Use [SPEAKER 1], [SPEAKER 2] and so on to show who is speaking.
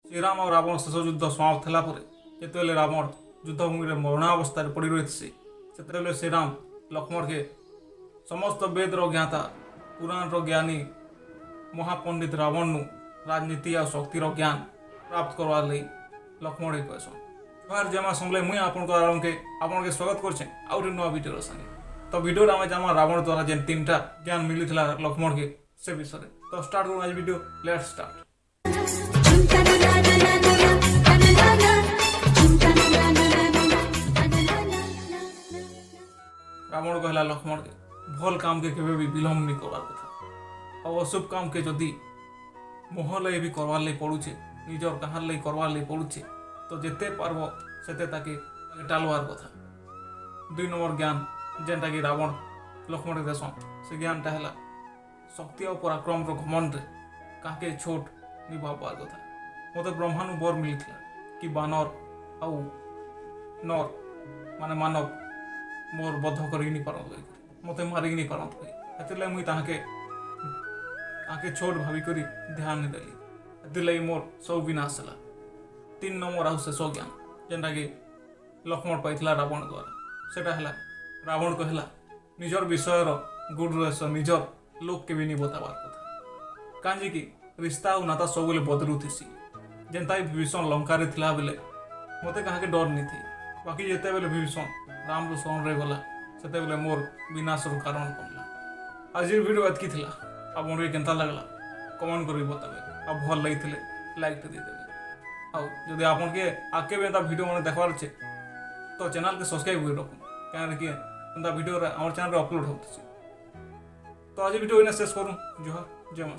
[SPEAKER 1] ଶ୍ରୀରାମ ଆଉ ରାବଣ ଶେଷ ଯୁଦ୍ଧ ସମାପ୍ତ ହେଲା ପରେ ଯେତେବେଳେ ରାବଣ ଯୁଦ୍ଧଭୂମିରେ ମରଣାବସ୍ଥାରେ ପଡ଼ି ରହିଛି ସେତେବେଳେ ଶ୍ରୀରାମ ଲକ୍ଷ୍ମଣକେ ସମସ୍ତ ବେଦର ଜ୍ଞାତା ପୁରାଣର ଜ୍ଞାନୀ ମହାପଣ୍ଡିତ ରାବଣନୁ ରାଜନୀତି ଆଉ ଶକ୍ତିର ଜ୍ଞାନ ପ୍ରାପ୍ତ କରବାର୍ ଲାଗି ଲକ୍ଷ୍ମଣକେ କହିସନ୍। ଜୁହାର ଜୟ ମା ସମଲେଇ ମୁଇଁ ଆପଣଙ୍କ ଆରମ୍ଭକେ ଆପଣକେ ସ୍ୱାଗତ କରୁଛେ ଆଉ ଗୋଟେ ନୂଆ ଭିଡ଼ିଓର ସାଙ୍ଗେ। ତ ଭିଡ଼ିଓରେ ଆମେ ଜାମା ରାବଣ ଦ୍ୱାରା ଯେନ୍ 3ଟା ଜ୍ଞାନ ମିଳିଥିଲା ଲକ୍ଷ୍ମଣକେ ସେ ବିଷୟରେ। ତ ଷ୍ଟାର୍ଟ କରୁ ଆଜି ଭିଡ଼ିଓ, ଲେଟ୍ସ ଷ୍ଟାର୍ଟ। ରାବଣ କହିଲା ଲକ୍ଷ୍ମଣକେ ଭଲ୍ କାମକେ କେବେ ବି ବିଳମ୍ବ ନି କରବାର୍ କଥା, ଆଉ ଅଶୁଭ କାମକେ ଯଦି ମୋହ ଲାଗି ବି କରବାର୍ ଲାଗି ପଡ଼ୁଛେ, ନିଜର କାହାର ଲାଗି କରବାର୍ ଲାଗି ପଡ଼ୁଛେ ତ ଯେତେ ପାରବ ସେତେ ତାକେ ଟାଲବାର୍ କଥା। 2 ନମ୍ବର ଜ୍ଞାନ ଯେନ୍ଟାକି ରାବଣ ଲକ୍ଷ୍ମଣକେ ଦେସନ୍ ସେ ଜ୍ଞାନଟା ହେଲା ଶକ୍ତି ଆଉ ପରାକ୍ରମର ଘମଣ୍ଡରେ କାହାକେ ଛୋଟ ନି ଭାବବାର୍ କଥା। ମୋତେ ବ୍ରହ୍ମାନୁ ବର ମିଳିଥିଲା କି ବାନର ଆଉ ନର ମାନେ ମାନବ मोर बद्ध कर मत मारिक नहीं पारत कही मुई ताके छोट भाविक ध्यान नहीं देली लगी मोर सब विनाश है। 3 नंबर आउ शेष ज्ञान जेनटा कि लक्ष्मण पाइला रावण द्वारा सेटा है रावण कहला निजर विषय गुड रहस्य निजर लोक के भी नहीं बताबार कथा कहीं कि रिश्ता और नाता सब बदलुथी जेनता विभीषण लंका थिला बेले मत क्या डर नहीं थी बाकी जिते बेले विभीषण राम शरण रे गला से मोर विनाश कारण पड़ला। आज वीडियो एतकी थिला आपन केनता लगला कमेंट कर बताबे आ भल लगी लाइक दे देबे आ जदि आपन के आके भी एंता वीडियो माने देखबार छे तो चैनल के सब्सक्राइब कर रखो काहे कि एंता वीडियो हमर चैनल रे अपलोड होतछे। तो आज वीडियो इने शेष करूं। जोहार जय मां।